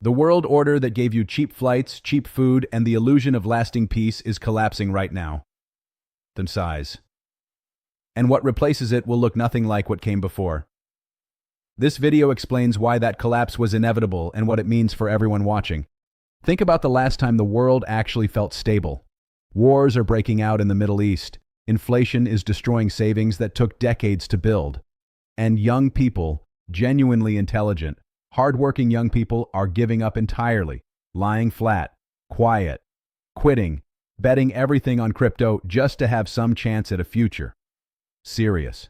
The world order that gave you cheap flights, cheap food, and the illusion of lasting peace is collapsing right now. The size. And what replaces it will look nothing like what came before. This video explains why that collapse was inevitable and what it means for everyone watching. Think about the last time the world actually felt stable. Wars are breaking out in the Middle East. Inflation is destroying savings that took decades to build. And young people, genuinely intelligent, hardworking young people are giving up entirely, lying flat, quiet, quitting, betting everything on crypto just to have some chance at a future. Serious.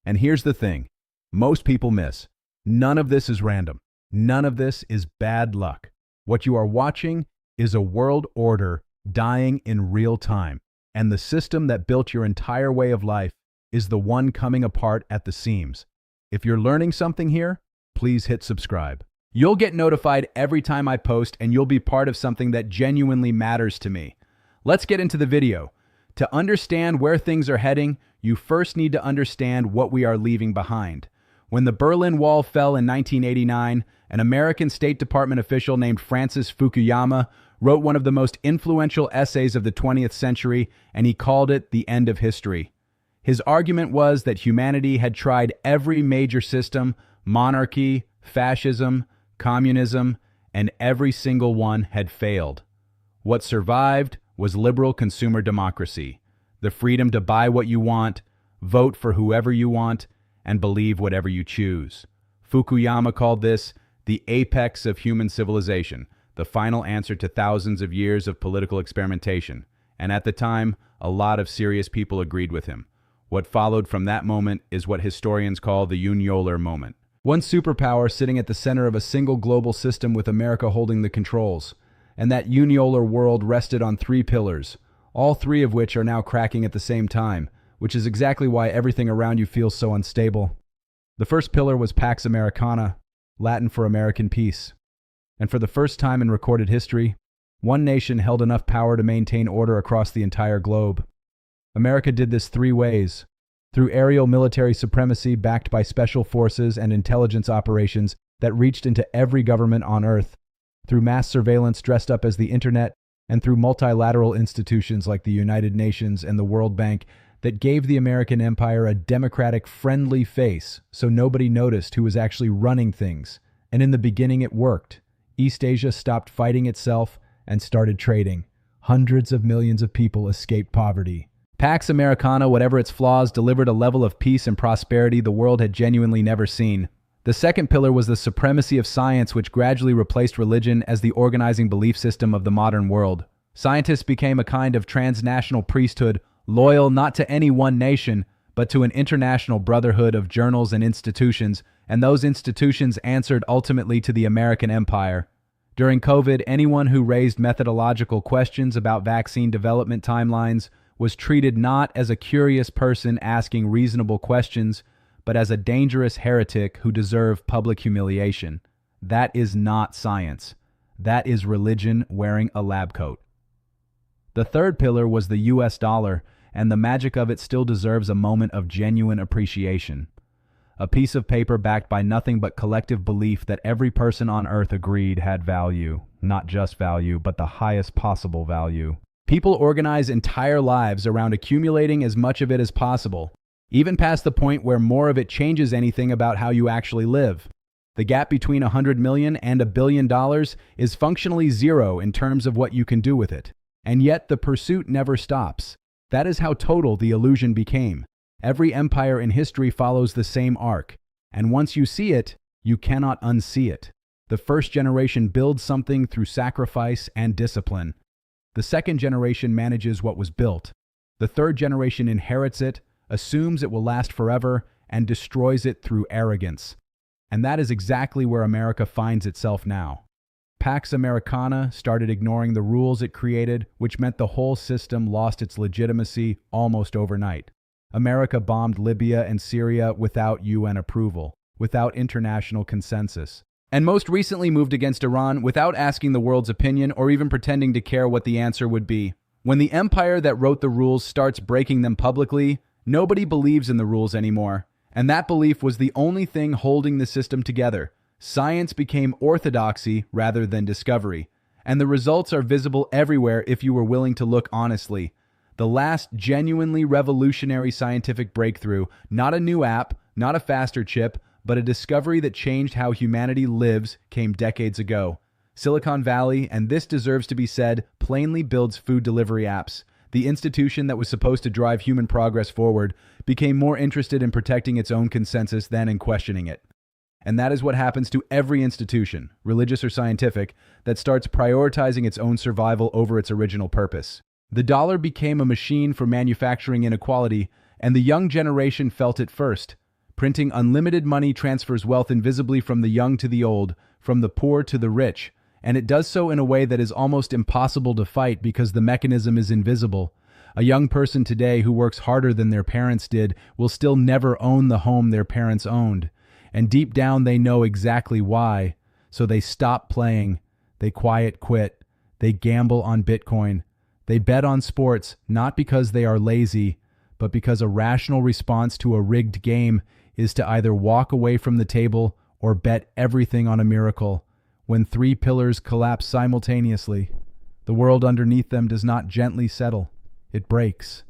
And here's the thing. Most people miss. None of this is random. None of this is bad luck. What you are watching is a world order dying in real time. And the system that built your entire way of life is the one coming apart at the seams. If you're learning something here, please hit subscribe. You'll get notified every time I post, and you'll be part of something that genuinely matters to me. Let's get into the video. To understand where things are heading, you first need to understand what we are leaving behind. When the Berlin Wall fell in 1989, an American State Department official named Francis Fukuyama wrote one of the most influential essays of the 20th century, and he called it The End of History. His argument was that humanity had tried every major system, monarchy, fascism, communism, and every single one had failed. What survived was liberal consumer democracy, the freedom to buy what you want, vote for whoever you want, and believe whatever you choose. Fukuyama called this the apex of human civilization, the final answer to thousands of years of political experimentation. And at the time, a lot of serious people agreed with him. What followed from that moment is what historians call the unipolar moment. One superpower sitting at the center of a single global system with America holding the controls. And that unipolar world rested on three pillars, all three of which are now cracking at the same time, which is exactly why everything around you feels so unstable. The first pillar was Pax Americana, Latin for American peace. And for the first time in recorded history, one nation held enough power to maintain order across the entire globe. America did this three ways: through aerial military supremacy backed by special forces and intelligence operations that reached into every government on Earth, through mass surveillance dressed up as the internet, and through multilateral institutions like the United Nations and the World Bank that gave the American empire a democratic, friendly face so nobody noticed who was actually running things. And in the beginning it worked. East Asia stopped fighting itself and started trading. Hundreds of millions of people escaped poverty. Pax Americana, whatever its flaws, delivered a level of peace and prosperity the world had genuinely never seen. The second pillar was the supremacy of science, which gradually replaced religion as the organizing belief system of the modern world. Scientists became a kind of transnational priesthood, loyal not to any one nation, but to an international brotherhood of journals and institutions, and those institutions answered ultimately to the American empire. During COVID, anyone who raised methodological questions about vaccine development timelines was treated not as a curious person asking reasonable questions, but as a dangerous heretic who deserved public humiliation. That is not science. That is religion wearing a lab coat. The third pillar was the US dollar, and the magic of it still deserves a moment of genuine appreciation. A piece of paper backed by nothing but collective belief that every person on Earth agreed had value. Not just value, but the highest possible value. People organize entire lives around accumulating as much of it as possible, even past the point where more of it changes anything about how you actually live. The gap between 100 million and $1 billion is functionally zero in terms of what you can do with it. And yet the pursuit never stops. That is how total the illusion became. Every empire in history follows the same arc. And once you see it, you cannot unsee it. The first generation builds something through sacrifice and discipline. The second generation manages what was built. The third generation inherits it, assumes it will last forever, and destroys it through arrogance. And that is exactly where America finds itself now. Pax Americana started ignoring the rules it created, which meant the whole system lost its legitimacy almost overnight. America bombed Libya and Syria without UN approval, without international consensus, and most recently moved against Iran without asking the world's opinion or even pretending to care what the answer would be. When the empire that wrote the rules starts breaking them publicly, nobody believes in the rules anymore, and that belief was the only thing holding the system together. Science became orthodoxy rather than discovery, and the results are visible everywhere if you were willing to look honestly. The last genuinely revolutionary scientific breakthrough, not a new app, not a faster chip, but a discovery that changed how humanity lives, came decades ago. Silicon Valley, and this deserves to be said, plainly builds food delivery apps. The institution that was supposed to drive human progress forward became more interested in protecting its own consensus than in questioning it. And that is what happens to every institution, religious or scientific, that starts prioritizing its own survival over its original purpose. The dollar became a machine for manufacturing inequality, and the young generation felt it first. Printing unlimited money transfers wealth invisibly from the young to the old, from the poor to the rich, and it does so in a way that is almost impossible to fight because the mechanism is invisible. A young person today who works harder than their parents did will still never own the home their parents owned. And deep down they know exactly why. So they stop playing, they quiet quit, they gamble on Bitcoin, they bet on sports not because they are lazy, but because a rational response to a rigged game is to either walk away from the table or bet everything on a miracle. When three pillars collapse simultaneously, the world underneath them does not gently settle, it breaks.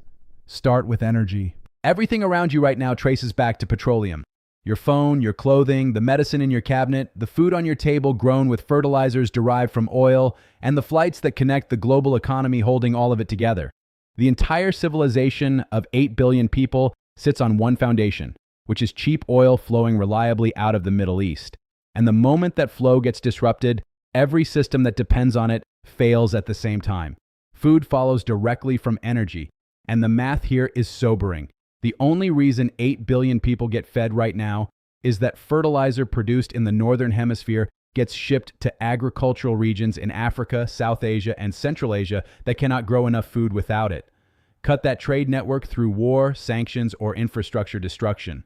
Start with energy. Everything around you right now traces back to petroleum. Your phone, your clothing, the medicine in your cabinet, the food on your table grown with fertilizers derived from oil, and the flights that connect the global economy holding all of it together. The entire civilization of 8 billion people sits on one foundation, which is cheap oil flowing reliably out of the Middle East. And the moment that flow gets disrupted, every system that depends on it fails at the same time. Food follows directly from energy, and the math here is sobering. The only reason 8 billion people get fed right now is that fertilizer produced in the Northern Hemisphere gets shipped to agricultural regions in Africa, South Asia, and Central Asia that cannot grow enough food without it. Cut that trade network through war, sanctions, or infrastructure destruction,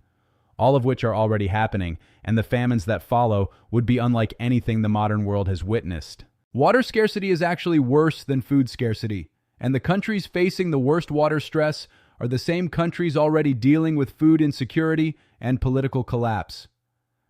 all of which are already happening, and the famines that follow would be unlike anything the modern world has witnessed. Water scarcity is actually worse than food scarcity, and the countries facing the worst water stress are the same countries already dealing with food insecurity and political collapse.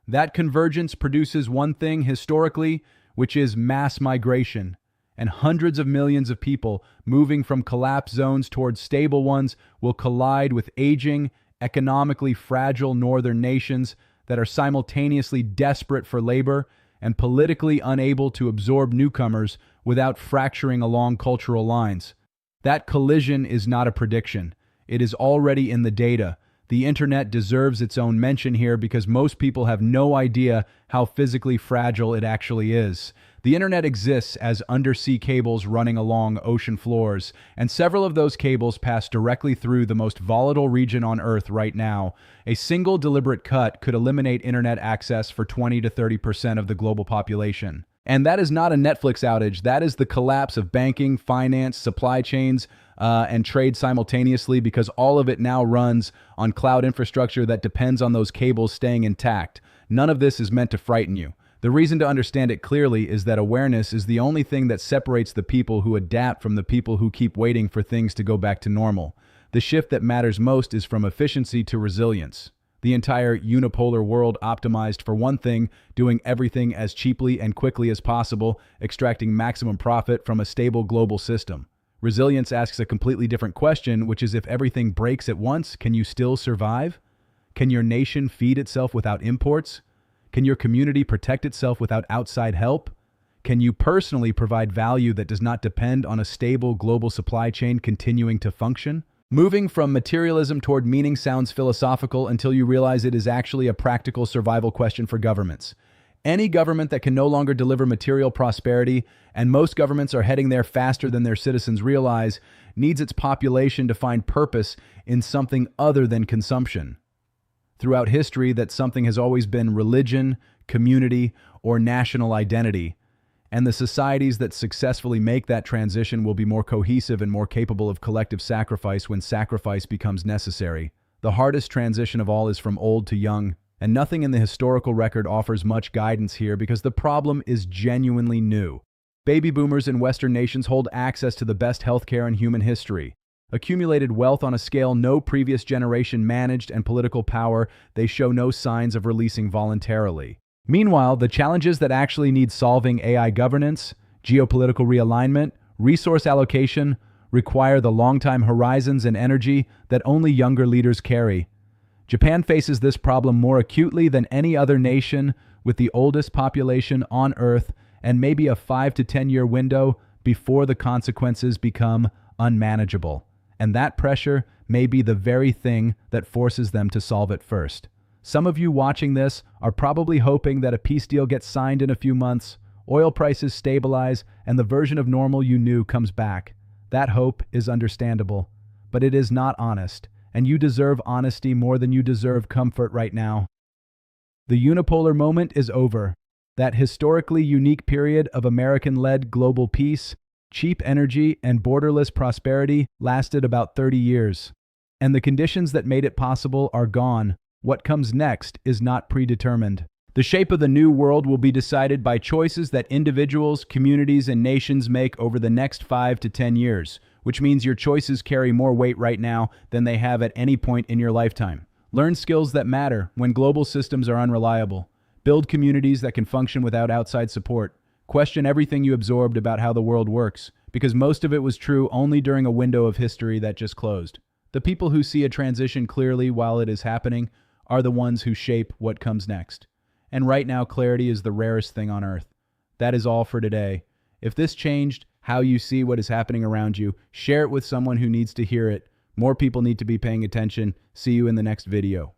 That convergence produces one thing historically, which is mass migration, and hundreds of millions of people moving from collapse zones towards stable ones will collide with aging, economically fragile northern nations that are simultaneously desperate for labor and politically unable to absorb newcomers without fracturing along cultural lines. That collision is not a prediction. It is already in the data. The internet deserves its own mention here because most people have no idea how physically fragile it actually is. The internet exists as undersea cables running along ocean floors, and several of those cables pass directly through the most volatile region on Earth right now. A single deliberate cut could eliminate internet access for 20 to 30% of the global population. And that is not a Netflix outage. That is the collapse of banking, finance, supply chains, and trade simultaneously, because all of it now runs on cloud infrastructure that depends on those cables staying intact. None of this is meant to frighten you. The reason to understand it clearly is that awareness is the only thing that separates the people who adapt from the people who keep waiting for things to go back to normal. The shift that matters most is from efficiency to resilience. The entire unipolar world optimized for one thing, doing everything as cheaply and quickly as possible, extracting maximum profit from a stable global system. Resilience asks a completely different question, which is, if everything breaks at once, can you still survive? Can your nation feed itself without imports? Can your community protect itself without outside help? Can you personally provide value that does not depend on a stable global supply chain continuing to function? Moving from materialism toward meaning sounds philosophical until you realize it is actually a practical survival question for governments. Any government that can no longer deliver material prosperity, and most governments are heading there faster than their citizens realize, needs its population to find purpose in something other than consumption. Throughout history, that something has always been religion, community, or national identity, and the societies that successfully make that transition will be more cohesive and more capable of collective sacrifice when sacrifice becomes necessary. The hardest transition of all is from old to young, and nothing in the historical record offers much guidance here because the problem is genuinely new. Baby boomers in Western nations hold access to the best healthcare in human history. Accumulated wealth on a scale no previous generation managed, and political power they show no signs of releasing voluntarily. Meanwhile, the challenges that actually need solving, AI governance, geopolitical realignment, resource allocation, require the long-time horizons and energy that only younger leaders carry. Japan faces this problem more acutely than any other nation, with the oldest population on Earth and maybe a 5 to 10 year window before the consequences become unmanageable. And that pressure may be the very thing that forces them to solve it first. Some of you watching this are probably hoping that a peace deal gets signed in a few months, oil prices stabilize, and the version of normal you knew comes back. That hope is understandable, but it is not honest, and you deserve honesty more than you deserve comfort right now. The unipolar moment is over. That historically unique period of American-led global peace, cheap energy, and borderless prosperity lasted about 30 years. And the conditions that made it possible are gone. What comes next is not predetermined. The shape of the new world will be decided by choices that individuals, communities, and nations make over the next 5 to 10 years, which means your choices carry more weight right now than they have at any point in your lifetime. Learn skills that matter when global systems are unreliable. Build communities that can function without outside support. Question everything you absorbed about how the world works, because most of it was true only during a window of history that just closed. The people who see a transition clearly while it is happening are the ones who shape what comes next. And right now, clarity is the rarest thing on earth. That is all for today. If this changed how you see what is happening around you, share it with someone who needs to hear it. More people need to be paying attention. See you in the next video.